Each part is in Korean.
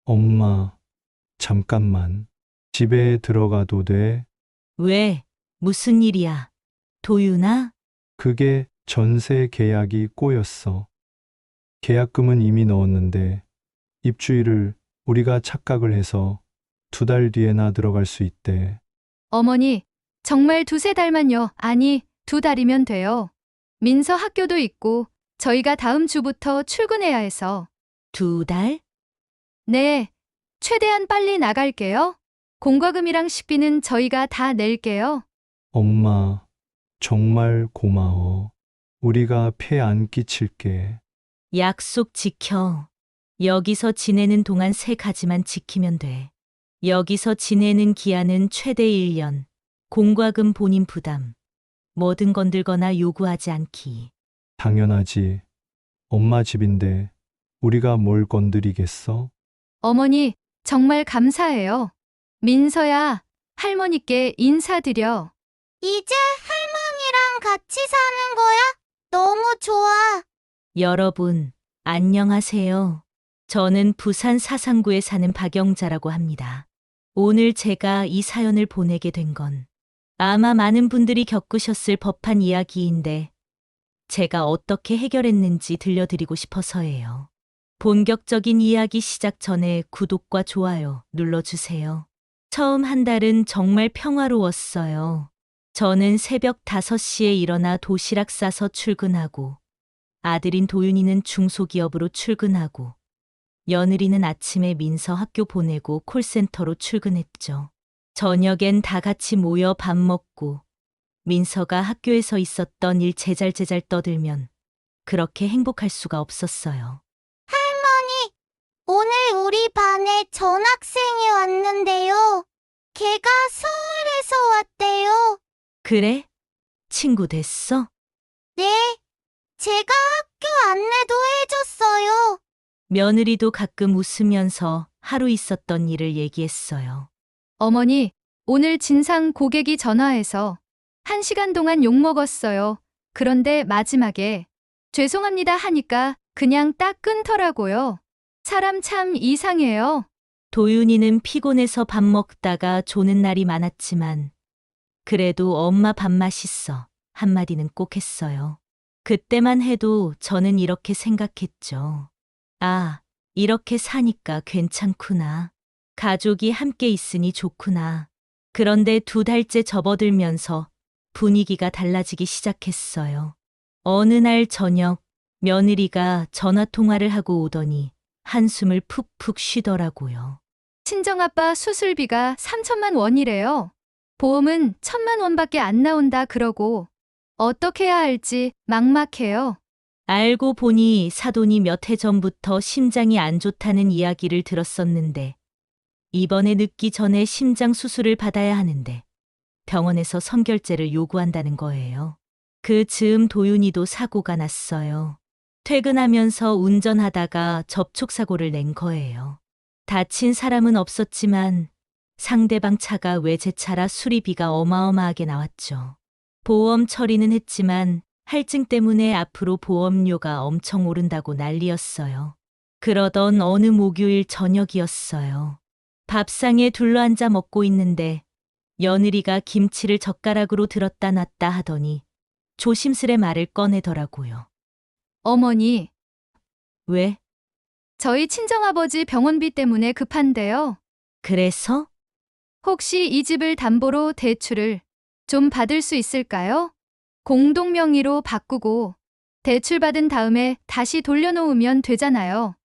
엄마, 잠깐만. 집에 들어가도 돼? 왜? 무슨 일이야? 도윤아? 그게 전세 계약이 꼬였어. 계약금은 이미 넣었는데 입주일을 우리가 착각을 해서 2달 뒤에나 들어갈 수 있대. 어머니, 정말 두세 달만요. 아니, 2달이면 돼요. 민서 학교도 있고 저희가 다음 주부터 출근해야 해서. 2달? 네, 최대한 빨리 나갈게요. 공과금이랑 식비는 저희가 다 낼게요. 엄마, 정말 고마워. 우리가 폐 안 끼칠게. 약속 지켜. 여기서 지내는 동안 3가지만 지키면 돼. 여기서 지내는 기한은 최대 1년. 공과금 본인 부담. 뭐든 건들거나 요구하지 않기. 당연하지. 엄마 집인데 우리가 뭘 건드리겠어? 어머니, 정말 감사해요. 민서야, 할머니께 인사드려. 이제 할머니랑 같이 사는 거야? 너무 좋아. 여러분, 안녕하세요. 저는 부산 사상구에 사는 박영자라고 합니다. 오늘 제가 이 사연을 보내게 된 건 아마 많은 분들이 겪으셨을 법한 이야기인데 제가 어떻게 해결했는지 들려드리고 싶어서예요. 본격적인 이야기 시작 전에 구독과 좋아요 눌러주세요. 처음 한 달은 정말 평화로웠어요. 저는 새벽 5시에 일어나 도시락 싸서 출근하고 아들인 도윤이는 중소기업으로 출근하고 며느리는 아침에 민서 학교 보내고 콜센터로 출근했죠. 저녁엔 다 같이 모여 밥 먹고 민서가 학교에서 있었던 일 제잘제잘 떠들면 그렇게 행복할 수가 없었어요. 할머니, 오늘 우리 반에 전학생이 왔는데요. 걔가 서울에서 왔대요. 그래? 친구 됐어? 네, 제가 학교 안내도 해줬어요. 며느리도 가끔 웃으면서 하루 있었던 일을 얘기했어요. 어머니, 오늘 진상 고객이 전화해서 1시간 동안 욕먹었어요. 그런데 마지막에 죄송합니다 하니까 그냥 딱 끊더라고요. 사람 참 이상해요. 도윤이는 피곤해서 밥 먹다가 조는 날이 많았지만 그래도 엄마 밥 맛있어 한마디는 꼭 했어요. 그때만 해도 저는 이렇게 생각했죠. 아, 이렇게 사니까 괜찮구나. 가족이 함께 있으니 좋구나. 그런데 2달째 접어들면서 분위기가 달라지기 시작했어요. 어느 날 저녁 며느리가 전화통화를 하고 오더니 한숨을 푹푹 쉬더라고요. 친정아빠 수술비가 3천만 원이래요. 보험은 1천만 원밖에 안 나온다 그러고 어떻게 해야 할지 막막해요. 알고 보니 사돈이 몇 해 전부터 심장이 안 좋다는 이야기를 들었었는데 입원에 늦기 전에 심장 수술을 받아야 하는데 병원에서 선결제를 요구한다는 거예요. 그 즈음 도윤이도 사고가 났어요. 퇴근하면서 운전하다가 접촉사고를 낸 거예요. 다친 사람은 없었지만 상대방 차가 외제차라 수리비가 어마어마하게 나왔죠. 보험 처리는 했지만 할증 때문에 앞으로 보험료가 엄청 오른다고 난리였어요. 그러던 어느 목요일 저녁이었어요. 밥상에 둘러앉아 먹고 있는데 며느리가 김치를 젓가락으로 들었다 놨다 하더니 조심스레 말을 꺼내더라고요. 어머니, 왜? 저희 친정아버지 병원비 때문에 급한데요. 그래서? 혹시 이 집을 담보로 대출을 좀 받을 수 있을까요? 공동명의로 바꾸고 대출 받은 다음에 다시 돌려놓으면 되잖아요.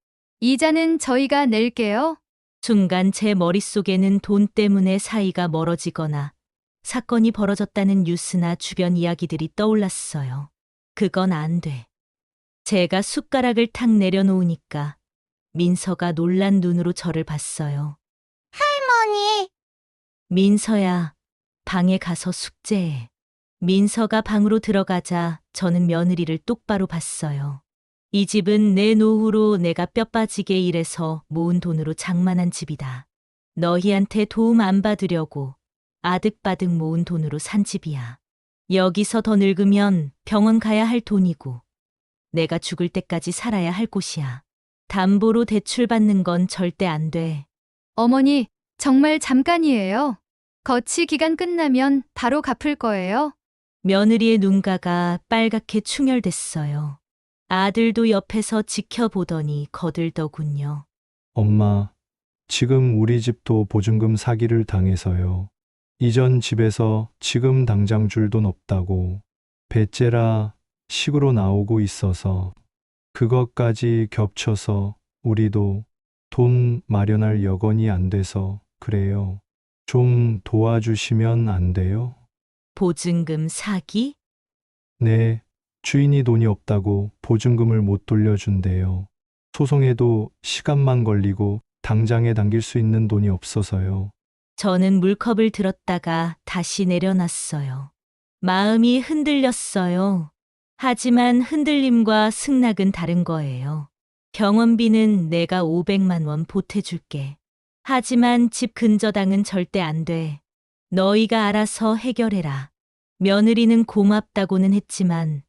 이자는 저희가 낼게요. 순간 제 머릿속에는 돈 때문에 사이가 멀어지거나 사건이 벌어졌다는 뉴스나 주변 이야기들이 떠올랐어요. 그건 안 돼. 제가 숟가락을 탁 내려놓으니까 민서가 놀란 눈으로 저를 봤어요. 할머니, 민서야, 방에 가서 숙제해. 민서가 방으로 들어가자 저는 며느리를 똑바로 봤어요. 이 집은 내 노후로 내가 뼈 빠지게 일해서 모은 돈으로 장만한 집이다. 너희한테 도움 안 받으려고 아득바득 모은 돈으로 산 집이야. 여기서 더 늙으면 병원 가야 할 돈이고 내가 죽을 때까지 살아야 할 곳이야. 담보로 대출 받는 건 절대 안 돼. 어머니, 정말 잠깐이에요. 거치 기간 끝나면 바로 갚을 거예요. 며느리의 눈가가 빨갛게 충혈됐어요. 아들도 옆에서 지켜보더니 거들더군요. 엄마, 지금 우리 집도 보증금 사기를 당해서요. 이전 집에서 지금 당장 줄 돈 없다고 배째라 식으로 나오고 있어서 그것까지 겹쳐서 우리도 돈 마련할 여건이 안 돼서 그래요. 좀 도와주시면 안 돼요? 보증금 사기? 네, 주인이 돈이 없다고 보증금을 못 돌려준대요. 소송해도 시간만 걸리고 당장에 당길 수 있는 돈이 없어서요. 저는 물컵을 들었다가 다시 내려놨어요. 마음이 흔들렸어요. 하지만 흔들림과 승낙은 다른 거예요. 병원비는 내가 500만 원 보태줄게. 하지만 집 근저당은 절대 안 돼. 너희가 알아서 해결해라. 며느리는 고맙다고는 했지만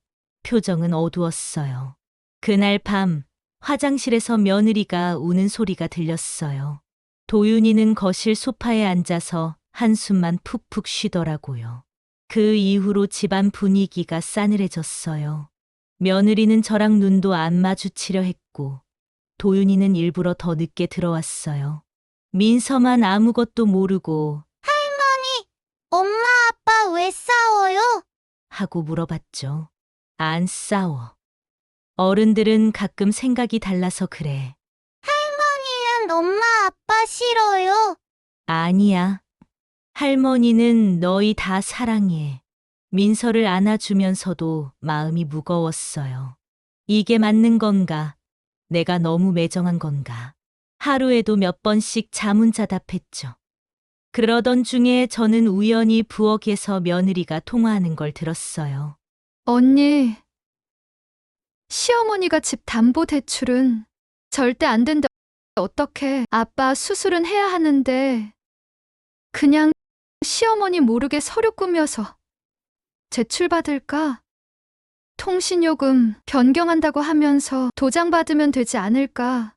표정은 어두웠어요. 그날 밤 화장실에서 며느리가 우는 소리가 들렸어요. 도윤이는 거실 소파에 앉아서 한숨만 푹푹 쉬더라고요. 그 이후로 집안 분위기가 싸늘해졌어요. 며느리는 저랑 눈도 안 마주치려 했고 도윤이는 일부러 더 늦게 들어왔어요. 민서만 아무것도 모르고 엄마, 아빠 왜 싸워요? 하고 물어봤죠. 안 싸워. 어른들은 가끔 생각이 달라서 그래. 할머니는 엄마, 아빠 싫어요. 아니야. 할머니는 너희 다 사랑해. 민서를 안아주면서도 마음이 무거웠어요. 이게 맞는 건가? 내가 너무 매정한 건가? 하루에도 몇 번씩 자문자답했죠. 그러던 중에 저는 우연히 부엌에서 며느리가 통화하는 걸 들었어요. 언니, 시어머니가 집 담보 대출은 절대 안 된다. 어떡해. 아빠 수술은 해야 하는데 그냥 시어머니 모르게 서류 꾸며서 제출받을까? 통신요금 변경한다고 하면서 도장 받으면 되지 않을까?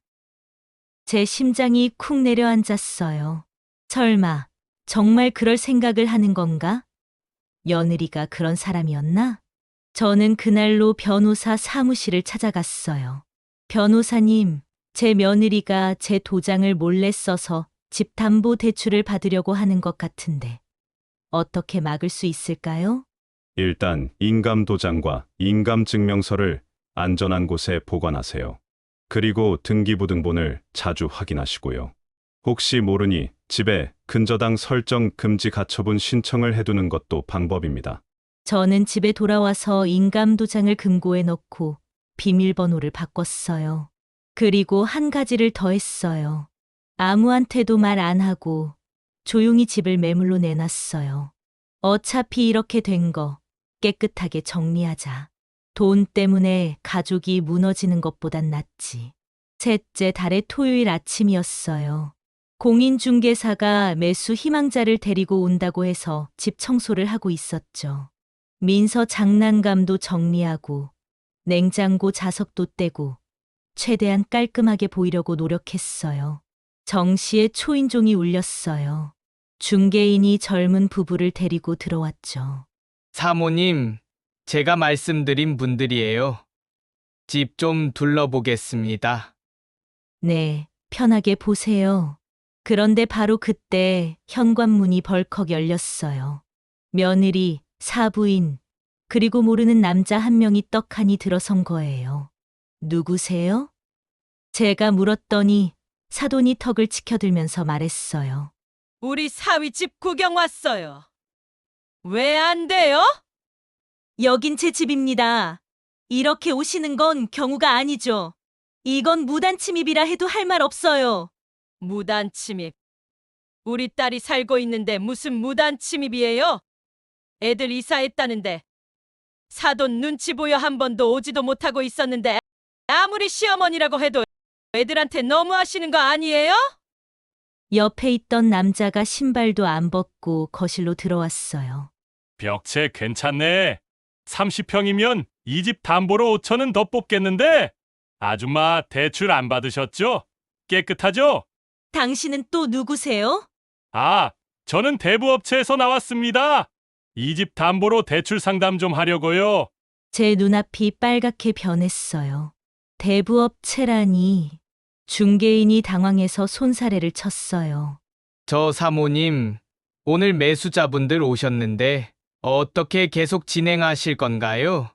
제 심장이 쿵 내려앉았어요. 설마 정말 그럴 생각을 하는 건가? 며느리가 그런 사람이었나? 저는 그날로 변호사 사무실을 찾아갔어요. 변호사님, 제 며느리가 제 도장을 몰래 써서 집 담보 대출을 받으려고 하는 것 같은데 어떻게 막을 수 있을까요? 일단 인감도장과 인감증명서를 안전한 곳에 보관하세요. 그리고 등기부등본을 자주 확인하시고요. 혹시 모르니 집에 근저당 설정 금지 가처분 신청을 해두는 것도 방법입니다. 저는 집에 돌아와서 인감도장을 금고에 넣고 비밀번호를 바꿨어요. 그리고 한 가지를 더 했어요. 아무한테도 말 안 하고 조용히 집을 매물로 내놨어요. 어차피 이렇게 된 거 깨끗하게 정리하자. 돈 때문에 가족이 무너지는 것보단 낫지. 셋째 달의 토요일 아침이었어요. 공인중개사가 매수 희망자를 데리고 온다고 해서 집 청소를 하고 있었죠. 민서 장난감도 정리하고 냉장고 자석도 떼고 최대한 깔끔하게 보이려고 노력했어요. 정시에 초인종이 울렸어요. 중개인이 젊은 부부를 데리고 들어왔죠. 사모님, 제가 말씀드린 분들이에요. 집 좀 둘러보겠습니다. 네, 편하게 보세요. 그런데 바로 그때 현관문이 벌컥 열렸어요. 며느리, 사부인, 그리고 모르는 남자 한 명이 떡하니 들어선 거예요. 누구세요? 제가 물었더니 사돈이 턱을 치켜들면서 말했어요. 우리 사위 집 구경 왔어요. 왜 안 돼요? 여긴 제 집입니다. 이렇게 오시는 건 경우가 아니죠. 이건 무단 침입이라 해도 할 말 없어요. 무단 침입. 우리 딸이 살고 있는데 무슨 무단 침입이에요? 애들 이사했다는데 사돈 눈치 보여 한 번도 오지도 못하고 있었는데 아무리 시어머니라고 해도 애들한테 너무하시는 거 아니에요? 옆에 있던 남자가 신발도 안 벗고 거실로 들어왔어요. 벽체 괜찮네. 30평이면 이 집 담보로 5천은 더 뽑겠는데? 아줌마 대출 안 받으셨죠? 깨끗하죠? 당신은 또 누구세요? 아, 저는 대부업체에서 나왔습니다. 이 집 담보로 대출 상담 좀 하려고요. 제 눈앞이 빨갛게 변했어요. 대부업체라니. 중개인이 당황해서 손사래를 쳤어요. 저 사모님, 오늘 매수자분들 오셨는데 어떻게 계속 진행하실 건가요?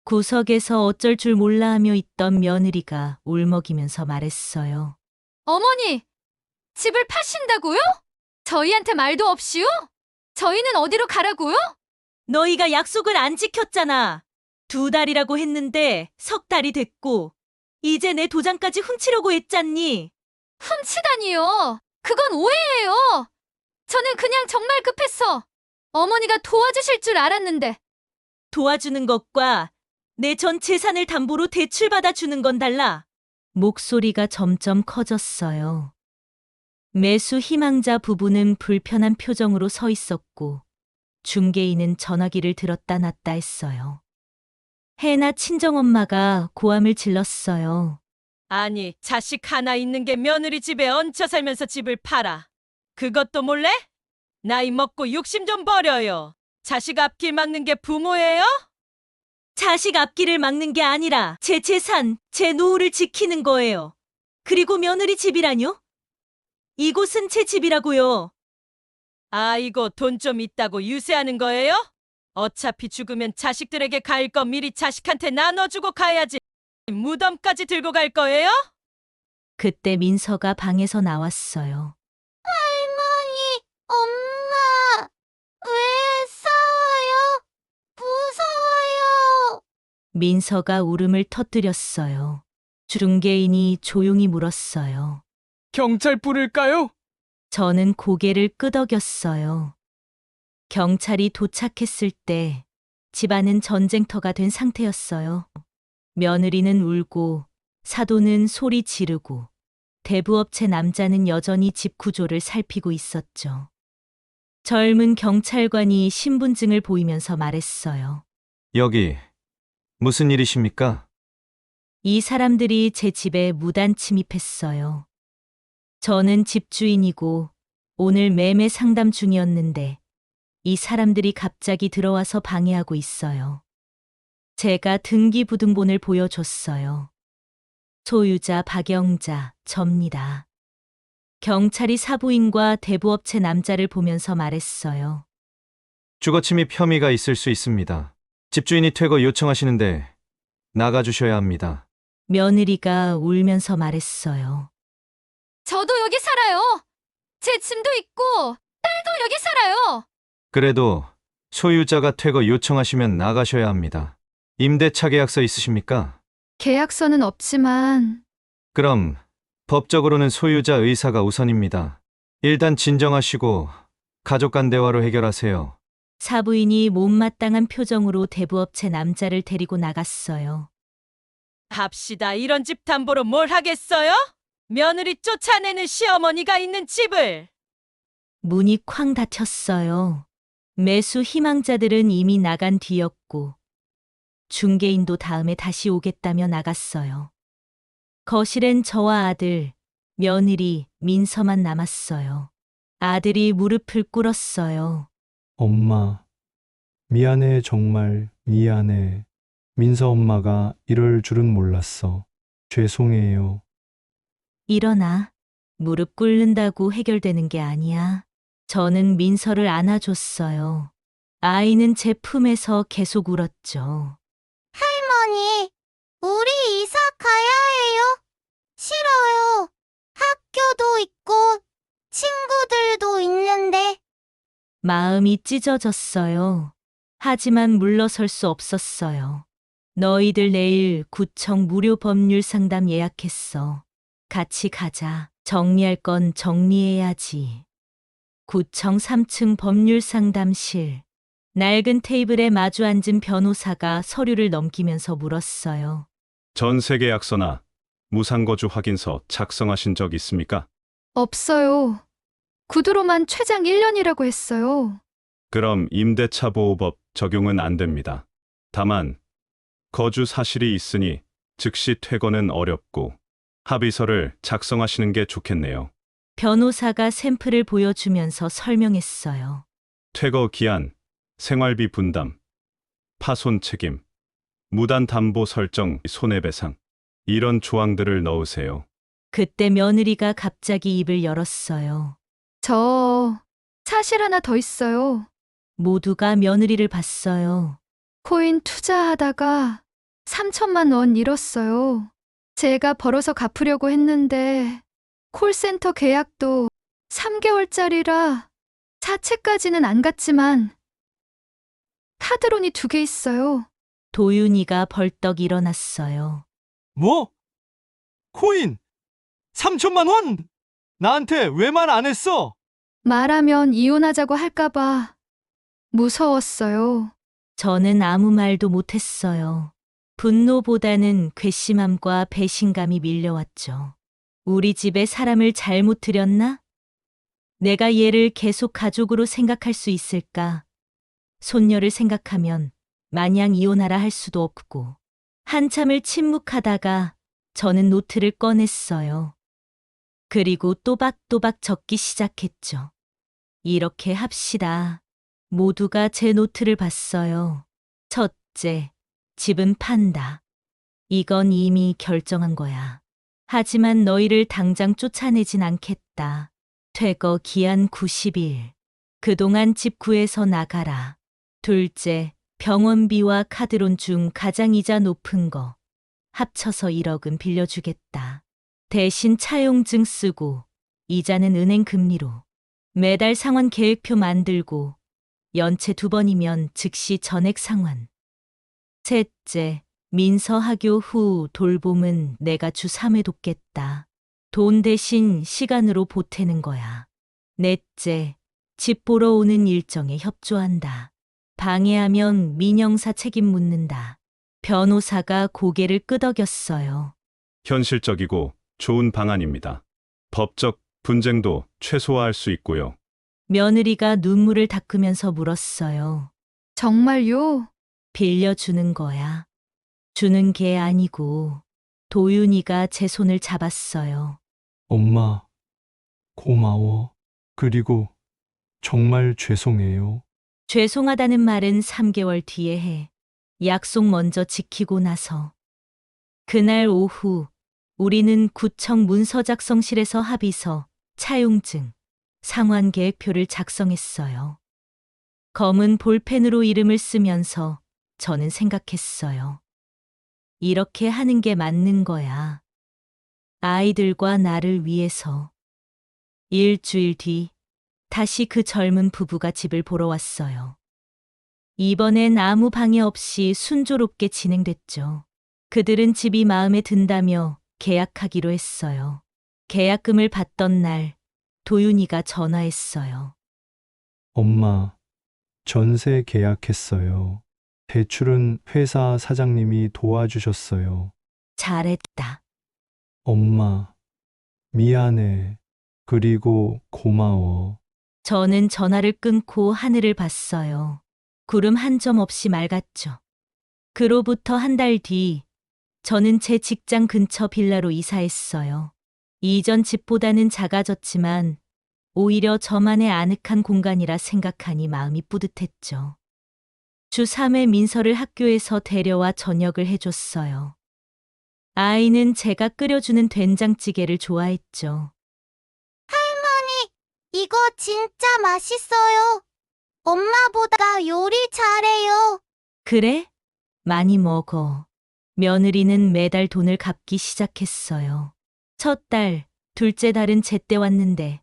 구석에서 어쩔 줄 몰라 하며 있던 며느리가 울먹이면서 말했어요. 어머니, 집을 파신다고요? 저희한테 말도 없이요? 저희는 어디로 가라고요? 너희가 약속을 안 지켰잖아. 2달이라고 했는데 3달이 됐고, 이제 내 도장까지 훔치려고 했잖니. 훔치다니요. 그건 오해예요. 저는 그냥 정말 급했어. 어머니가 도와주실 줄 알았는데. 도와주는 것과 내 전 재산을 담보로 대출받아 주는 건 달라. 목소리가 점점 커졌어요. 매수 희망자 부부는 불편한 표정으로 서 있었고, 중개인은 전화기를 들었다 놨다 했어요. 해나 친정엄마가 고함을 질렀어요. 아니, 자식 하나 있는 게 며느리 집에 얹혀 살면서 집을 팔아. 그것도 몰래? 나이 먹고 욕심 좀 버려요. 자식 앞길 막는 게 부모예요? 자식 앞길을 막는 게 아니라 제 재산, 제 노후를 지키는 거예요. 그리고 며느리 집이라뇨? 이곳은 제 집이라고요. 아이고, 돈 좀 있다고 유세하는 거예요? 어차피 죽으면 자식들에게 갈 거 미리 자식한테 나눠주고 가야지. 무덤까지 들고 갈 거예요? 그때 민서가 방에서 나왔어요. 할머니, 엄마, 왜 싸워요? 무서워요. 민서가 울음을 터뜨렸어요. 중개인이 조용히 물었어요. 경찰 부를까요? 저는 고개를 끄덕였어요. 경찰이 도착했을 때 집안은 전쟁터가 된 상태였어요. 며느리는 울고, 사돈은 소리 지르고, 대부업체 남자는 여전히 집 구조를 살피고 있었죠. 젊은 경찰관이 신분증을 보이면서 말했어요. 여기 무슨 일이십니까? 이 사람들이 제 집에 무단 침입했어요. 저는 집주인이고 오늘 매매 상담 중이었는데 이 사람들이 갑자기 들어와서 방해하고 있어요. 제가 등기부등본을 보여줬어요. 소유자 박영자, 접니다. 경찰이 사부인과 대부업체 남자를 보면서 말했어요. 주거침입 혐의가 있을 수 있습니다. 집주인이 퇴거 요청하시는데 나가주셔야 합니다. 며느리가 울면서 말했어요. 저도 여기 살아요. 제 짐도 있고 딸도 여기 살아요. 그래도 소유자가 퇴거 요청하시면 나가셔야 합니다. 임대차 계약서 있으십니까? 계약서는 없지만 그럼 법적으로는 소유자 의사가 우선입니다. 일단 진정하시고 가족 간 대화로 해결하세요. 사부인이 못마땅한 표정으로 대부업체 남자를 데리고 나갔어요. 합시다. 이런 집 담보로 뭘 하겠어요? 며느리 쫓아내는 시어머니가 있는 집을. 문이 쾅 닫혔어요. 매수 희망자들은 이미 나간 뒤였고 중개인도 다음에 다시 오겠다며 나갔어요. 거실엔 저와 아들, 며느리, 민서만 남았어요. 아들이 무릎을 꿇었어요. 엄마, 미안해, 정말 미안해. 민서 엄마가 이럴 줄은 몰랐어. 죄송해요. 일어나. 무릎 꿇는다고 해결되는 게 아니야. 저는 민서를 안아줬어요. 아이는 제 품에서 계속 울었죠. 할머니, 우리 이사 가야 해요. 싫어요. 학교도 있고 친구들도 있는데. 마음이 찢어졌어요. 하지만 물러설 수 없었어요. 너희들 내일 구청 무료 법률 상담 예약했어. 같이 가자. 정리할 건 정리해야지. 구청 3층 법률 상담실. 낡은 테이블에 마주 앉은 변호사가 서류를 넘기면서 물었어요. 전세 계약서나 무상거주 확인서 작성하신 적 있습니까? 없어요. 구두로만 최장 1년이라고 했어요. 그럼 임대차 보호법 적용은 안 됩니다. 다만 거주 사실이 있으니 즉시 퇴거는 어렵고 합의서를 작성하시는 게 좋겠네요. 변호사가 샘플을 보여주면서 설명했어요. 퇴거 기한, 생활비 분담, 파손 책임, 무단 담보 설정, 손해배상 이런 조항들을 넣으세요. 그때 며느리가 갑자기 입을 열었어요. 저 사실 하나 더 있어요. 모두가 며느리를 봤어요. 코인 투자하다가 3천만 원 잃었어요. 제가 벌어서 갚으려고 했는데 콜센터 계약도 3개월짜리라 사채까지는 안 갔지만 카드론이 2개 있어요. 도윤이가 벌떡 일어났어요. 뭐? 코인 3천만 원? 나한테 왜 말 안 했어? 말하면 이혼하자고 할까봐 무서웠어요. 저는 아무 말도 못했어요. 분노보다는 괘씸함과 배신감이 밀려왔죠. 우리 집에 사람을 잘못 들였나? 내가 얘를 계속 가족으로 생각할 수 있을까? 손녀를 생각하면 마냥 이혼하라 할 수도 없고. 한참을 침묵하다가 저는 노트를 꺼냈어요. 그리고 또박또박 적기 시작했죠. 이렇게 합시다. 모두가 제 노트를 봤어요. 첫째, 집은 판다. 이건 이미 결정한 거야. 하지만 너희를 당장 쫓아내진 않겠다. 퇴거 기한 90일. 그동안 집 구해서 나가라. 둘째, 병원비와 카드론 중 가장 이자 높은 거. 합쳐서 1억은 빌려주겠다. 대신 차용증 쓰고 이자는 은행 금리로. 매달 상환 계획표 만들고 연체 2번이면 즉시 전액 상환. 셋째, 민서 하교 후 돌봄은 내가 주 3회 돕겠다. 돈 대신 시간으로 보태는 거야. 넷째, 집 보러 오는 일정에 협조한다. 방해하면 민형사 책임 묻는다. 변호사가 고개를 끄덕였어요. 현실적이고 좋은 방안입니다. 법적 분쟁도 최소화할 수 있고요. 며느리가 눈물을 닦으면서 물었어요. 정말요? 빌려주는 거야. 주는 게 아니고. 도윤이가 제 손을 잡았어요. 엄마, 고마워. 그리고 정말 죄송해요. 죄송하다는 말은 3개월 뒤에 해. 약속 먼저 지키고 나서. 그날 오후 우리는 구청 문서 작성실에서 합의서, 차용증, 상환 계획표를 작성했어요. 검은 볼펜으로 이름을 쓰면서 저는 생각했어요. 이렇게 하는 게 맞는 거야. 아이들과 나를 위해서. 일주일 뒤 다시 그 젊은 부부가 집을 보러 왔어요. 이번엔 아무 방해 없이 순조롭게 진행됐죠. 그들은 집이 마음에 든다며 계약하기로 했어요. 계약금을 받던 날 도윤이가 전화했어요. 엄마, 전세 계약했어요. 대출은 회사 사장님이 도와주셨어요. 잘했다. 엄마, 미안해. 그리고 고마워. 저는 전화를 끊고 하늘을 봤어요. 구름 한 점 없이 맑았죠. 그로부터 한 달 뒤, 저는 제 직장 근처 빌라로 이사했어요. 이전 집보다는 작아졌지만 오히려 저만의 아늑한 공간이라 생각하니 마음이 뿌듯했죠. 주 3회 민서를 학교에서 데려와 저녁을 해줬어요. 아이는 제가 끓여주는 된장찌개를 좋아했죠. 할머니, 이거 진짜 맛있어요. 엄마보다 요리 잘해요. 그래? 많이 먹어. 며느리는 매달 돈을 갚기 시작했어요. 첫 달, 둘째 달은 제때 왔는데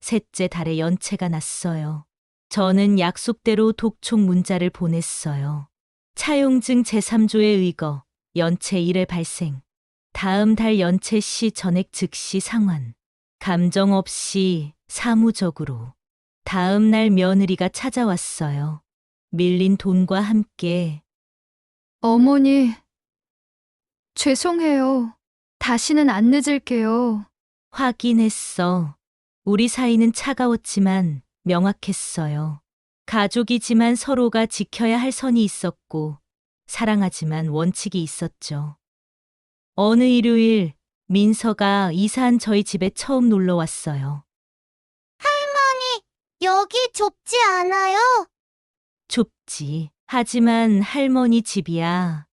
셋째 달에 연체가 났어요. 저는 약속대로 독촉 문자를 보냈어요. 차용증 제3조에 의거, 연체 1회 발생. 다음 달 연체 시 전액 즉시 상환. 감정 없이 사무적으로. 다음 날 며느리가 찾아왔어요. 밀린 돈과 함께. 어머니, 죄송해요. 다시는 안 늦을게요. 확인했어. 우리 사이는 차가웠지만 명확했어요. 가족이지만 서로가 지켜야 할 선이 있었고, 사랑하지만 원칙이 있었죠. 어느 일요일 민서가 이사한 저희 집에 처음 놀러 왔어요. 여기 좁지 않아요? 좁지. 하지만 할머니 집이야.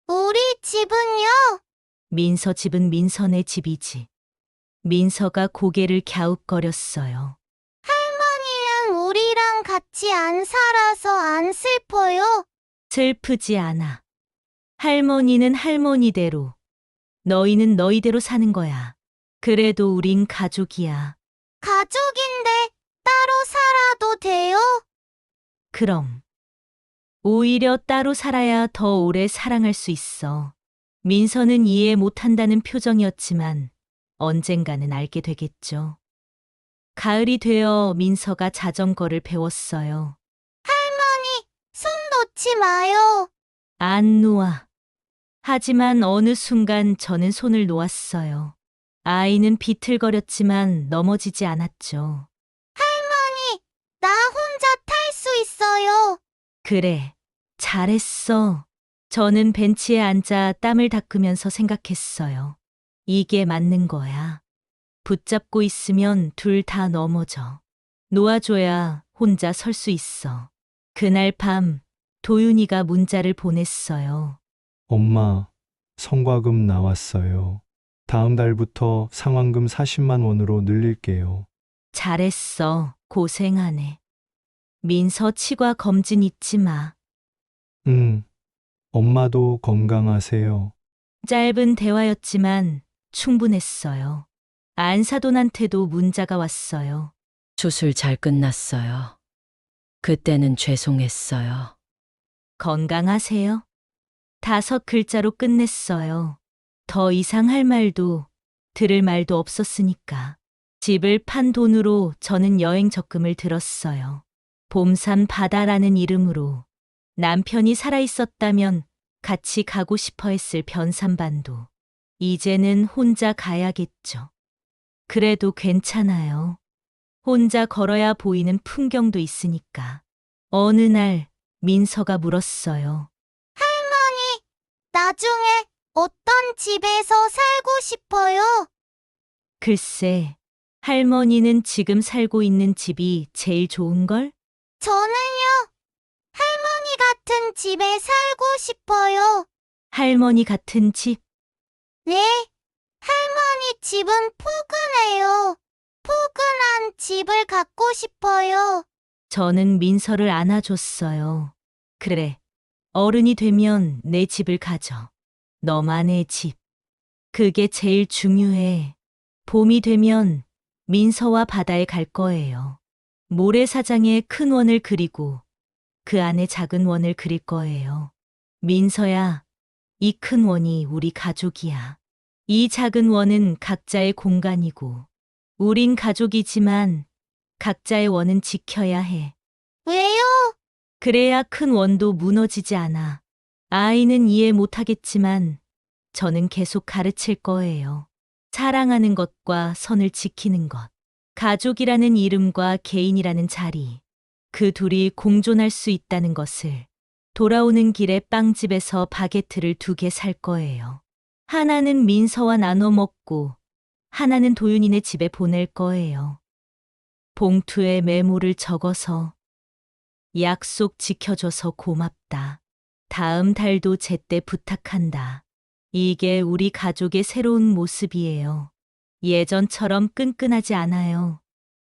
우리 집은요? 민서 집은 민서네 집이지. 민서가 고개를 갸웃거렸어요. 할머니는 우리랑 같이 안 살아서 안 슬퍼요? 슬프지 않아. 할머니는 할머니대로, 너희는 너희대로 사는 거야. 그래도 우린 가족이야. 가족인데 따로 살아도 돼요? 그럼. 오히려 따로 살아야 더 오래 사랑할 수 있어. 민서는 이해 못한다는 표정이었지만 언젠가는 알게 되겠죠. 가을이 되어 민서가 자전거를 배웠어요. 할머니, 손 놓지 마요. 안 놓아. 하지만 어느 순간 저는 손을 놓았어요. 아이는 비틀거렸지만 넘어지지 않았죠. 할머니, 나 혼자 탈 수 있어요. 그래, 잘했어. 저는 벤치에 앉아 땀을 닦으면서 생각했어요. 이게 맞는 거야. 붙잡고 있으면 둘 다 넘어져. 놓아줘야 혼자 설 수 있어. 그날 밤 도윤이가 문자를 보냈어요. 엄마, 성과금 나왔어요. 다음 달부터 상환금 40만 원으로 늘릴게요. 잘했어. 고생하네. 민서 치과 검진 잊지 마. 엄마도 건강하세요. 짧은 대화였지만 충분했어요. 안사돈한테도 문자가 왔어요. 수술 잘 끝났어요. 그때는 죄송했어요. 건강하세요? 5글자로 끝냈어요. 더 이상 할 말도 들을 말도 없었으니까. 집을 판 돈으로 저는 여행 적금을 들었어요. 봄산 바다라는 이름으로 남편이 살아있었다면 같이 가고 싶어 했을 변산반도. 이제는 혼자 가야겠죠. 그래도 괜찮아요. 혼자 걸어야 보이는 풍경도 있으니까. 어느 날 민서가 물었어요. 할머니, 나중에 어떤 집에서 살고 싶어요? 글쎄, 할머니는 지금 살고 있는 집이 제일 좋은걸? 저는요, 할머니 같은 집에 살고 싶어요. 할머니 같은 집? 네, 할머니 집은 포근해요. 포근한 집을 갖고 싶어요. 저는 민서를 안아줬어요. 그래, 어른이 되면 내 집을 가져. 너만의 집. 그게 제일 중요해. 봄이 되면 민서와 바다에 갈 거예요. 모래사장에 큰 원을 그리고 그 안에 작은 원을 그릴 거예요. 민서야, 이 큰 원이 우리 가족이야. 이 작은 원은 각자의 공간이고, 우린 가족이지만 각자의 원은 지켜야 해. 왜요? 그래야 큰 원도 무너지지 않아. 아이는 이해 못하겠지만 저는 계속 가르칠 거예요. 사랑하는 것과 선을 지키는 것. 가족이라는 이름과 개인이라는 자리. 그 둘이 공존할 수 있다는 것을. 돌아오는 길에 빵집에서 바게트를 2개 살 거예요. 하나는 민서와 나눠 먹고 하나는 도윤이네 집에 보낼 거예요. 봉투에 메모를 적어서 약속 지켜줘서 고맙다. 다음 달도 제때 부탁한다. 이게 우리 가족의 새로운 모습이에요. 예전처럼 끈끈하지 않아요.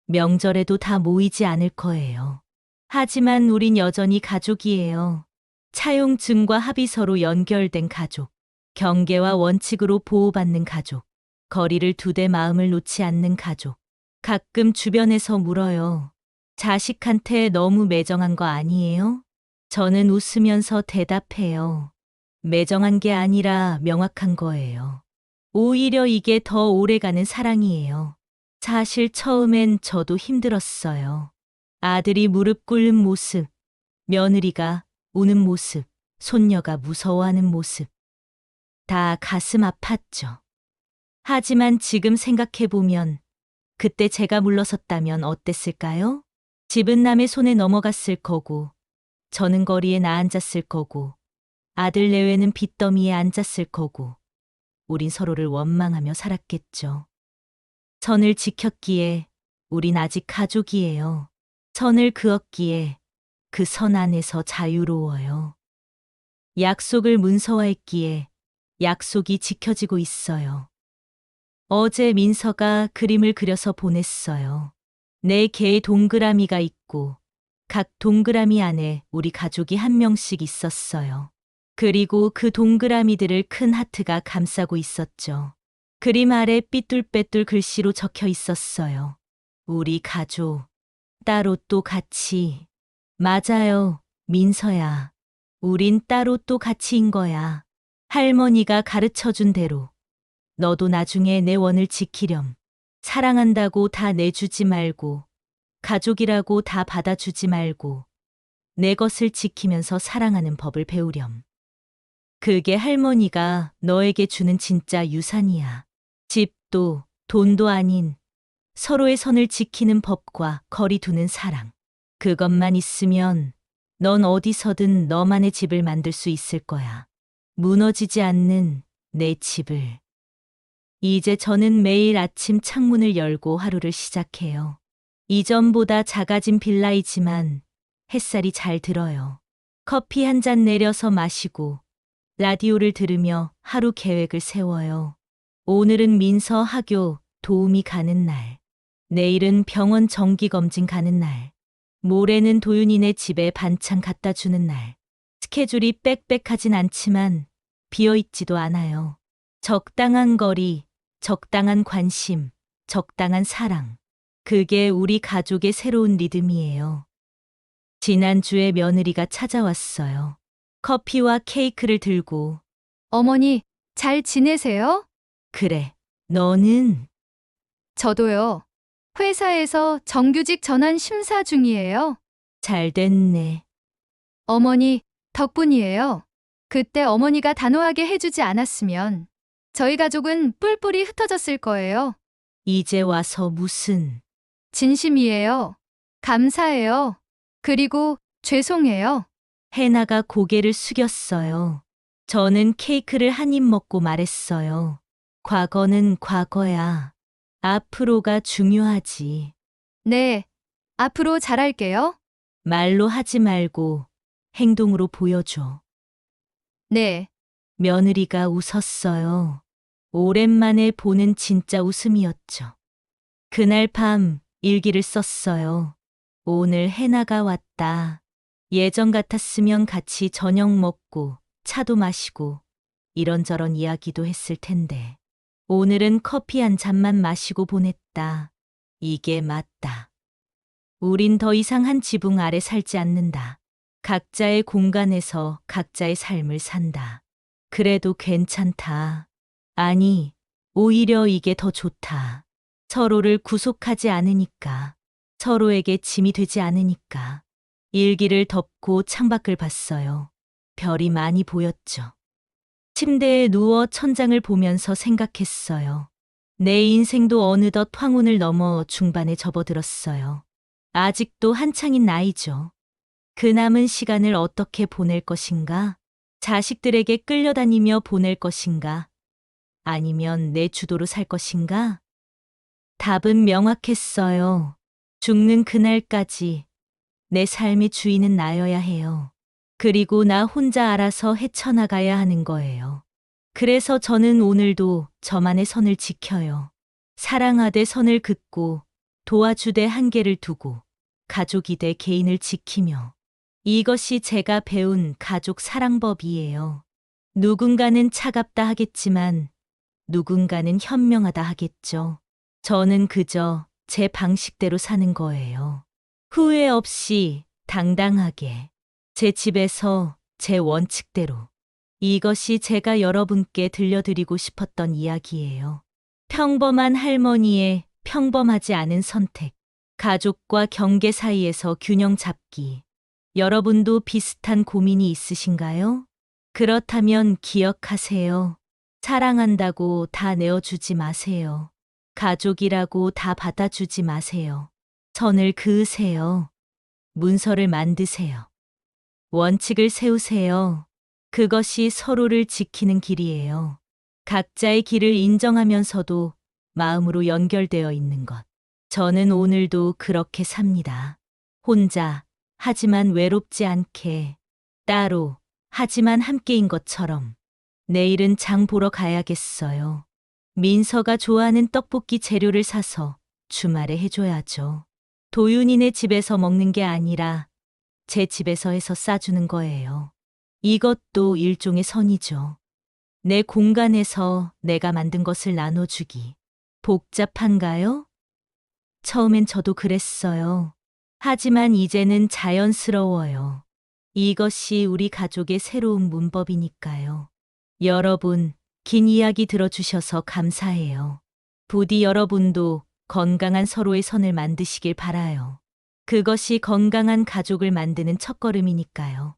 명절에도 다 모이지 않을 거예요. 하지만 우린 여전히 가족이에요. 차용증과 합의서로 연결된 가족. 경계와 원칙으로 보호받는 가족. 거리를 두되 마음을 놓지 않는 가족. 가끔 주변에서 물어요. 자식한테 너무 매정한 거 아니에요? 저는 웃으면서 대답해요. 매정한 게 아니라 명확한 거예요. 오히려 이게 더 오래가는 사랑이에요. 사실 처음엔 저도 힘들었어요. 아들이 무릎 꿇는 모습, 며느리가 우는 모습, 손녀가 무서워하는 모습. 다 가슴 아팠죠. 하지만 지금 생각해보면 그때 제가 물러섰다면 어땠을까요? 집은 남의 손에 넘어갔을 거고, 저는 거리에 나앉았을 거고, 아들 내외는 빚더미에 앉았을 거고, 우린 서로를 원망하며 살았겠죠. 선을 지켰기에 우린 아직 가족이에요. 선을 그었기에 그 선 안에서 자유로워요. 약속을 문서화했기에 약속이 지켜지고 있어요. 어제 민서가 그림을 그려서 보냈어요. 4개의 동그라미가 있고 각 동그라미 안에 우리 가족이 한 명씩 있었어요. 그리고 그 동그라미들을 큰 하트가 감싸고 있었죠. 그림 아래 삐뚤빼뚤 글씨로 적혀 있었어요. 우리 가족, 따로 또 같이. 맞아요, 민서야. 우린 따로 또 같이인 거야. 할머니가 가르쳐준 대로. 너도 나중에 내 원을 지키렴. 사랑한다고 다 내주지 말고, 가족이라고 다 받아주지 말고, 내 것을 지키면서 사랑하는 법을 배우렴. 그게 할머니가 너에게 주는 진짜 유산이야. 집도, 돈도 아닌 서로의 선을 지키는 법과 거리 두는 사랑. 그것만 있으면 넌 어디서든 너만의 집을 만들 수 있을 거야. 무너지지 않는 내 집을. 이제 저는 매일 아침 창문을 열고 하루를 시작해요. 이전보다 작아진 빌라이지만 햇살이 잘 들어요. 커피 한 잔 내려서 마시고 라디오를 들으며 하루 계획을 세워요. 오늘은 민서 학교 도우미 가는 날. 내일은 병원 정기검진 가는 날. 모레는 도윤이네 집에 반찬 갖다 주는 날. 스케줄이 빽빽하진 않지만 비어있지도 않아요. 적당한 거리, 적당한 관심, 적당한 사랑. 그게 우리 가족의 새로운 리듬이에요. 지난주에 며느리가 찾아왔어요. 커피와 케이크를 들고. 어머니, 잘 지내세요? 그래, 너는? 저도요. 회사에서 정규직 전환 심사 중이에요. 잘 됐네. 어머니, 덕분이에요. 그때 어머니가 단호하게 해주지 않았으면 저희 가족은 뿔뿔이 흩어졌을 거예요. 이제 와서 무슨. 진심이에요. 감사해요. 그리고 죄송해요. 해나가 고개를 숙였어요. 저는 케이크를 한 입 먹고 말했어요. 과거는 과거야. 앞으로가 중요하지. 네, 앞으로 잘할게요. 말로 하지 말고 행동으로 보여줘. 네, 며느리가 웃었어요. 오랜만에 보는 진짜 웃음이었죠. 그날 밤 일기를 썼어요. 오늘 해나가 왔다. 예전 같았으면 같이 저녁 먹고 차도 마시고 이런저런 이야기도 했을 텐데. 오늘은 커피 한 잔만 마시고 보냈다. 이게 맞다. 우린 더 이상 한 지붕 아래 살지 않는다. 각자의 공간에서 각자의 삶을 산다. 그래도 괜찮다. 아니, 오히려 이게 더 좋다. 서로를 구속하지 않으니까. 서로에게 짐이 되지 않으니까. 일기를 덮고 창밖을 봤어요. 별이 많이 보였죠. 침대에 누워 천장을 보면서 생각했어요. 내 인생도 어느덧 황혼을 넘어 중반에 접어들었어요. 아직도 한창인 나이죠. 그 남은 시간을 어떻게 보낼 것인가? 자식들에게 끌려다니며 보낼 것인가? 아니면 내 주도로 살 것인가? 답은 명확했어요. 죽는 그날까지 내 삶의 주인은 나여야 해요. 그리고 나 혼자 알아서 헤쳐나가야 하는 거예요. 그래서 저는 오늘도 저만의 선을 지켜요. 사랑하되 선을 긋고 도와주되 한계를 두고 가족이되 개인을 지키며. 이것이 제가 배운 가족 사랑법이에요. 누군가는 차갑다 하겠지만 누군가는 현명하다 하겠죠. 저는 그저 제 방식대로 사는 거예요. 후회 없이 당당하게. 제 집에서 제 원칙대로. 이것이 제가 여러분께 들려드리고 싶었던 이야기예요. 평범한 할머니의 평범하지 않은 선택. 가족과 경계 사이에서 균형 잡기. 여러분도 비슷한 고민이 있으신가요? 그렇다면 기억하세요. 사랑한다고 다 내어주지 마세요. 가족이라고 다 받아주지 마세요. 선을 그으세요. 문서를 만드세요. 원칙을 세우세요. 그것이 서로를 지키는 길이에요. 각자의 길을 인정하면서도 마음으로 연결되어 있는 것. 저는 오늘도 그렇게 삽니다. 혼자, 하지만 외롭지 않게. 따로, 하지만 함께인 것처럼. 내일은 장 보러 가야겠어요. 민서가 좋아하는 떡볶이 재료를 사서 주말에 해줘야죠. 도윤이네 집에서 먹는 게 아니라 제 집에서 해서 싸주는 거예요. 이것도 일종의 선이죠. 내 공간에서 내가 만든 것을 나눠주기. 복잡한가요? 처음엔 저도 그랬어요. 하지만 이제는 자연스러워요. 이것이 우리 가족의 새로운 문법이니까요. 여러분, 긴 이야기 들어주셔서 감사해요. 부디 여러분도 건강한 서로의 선을 만드시길 바라요. 그것이 건강한 가족을 만드는 첫걸음이니까요.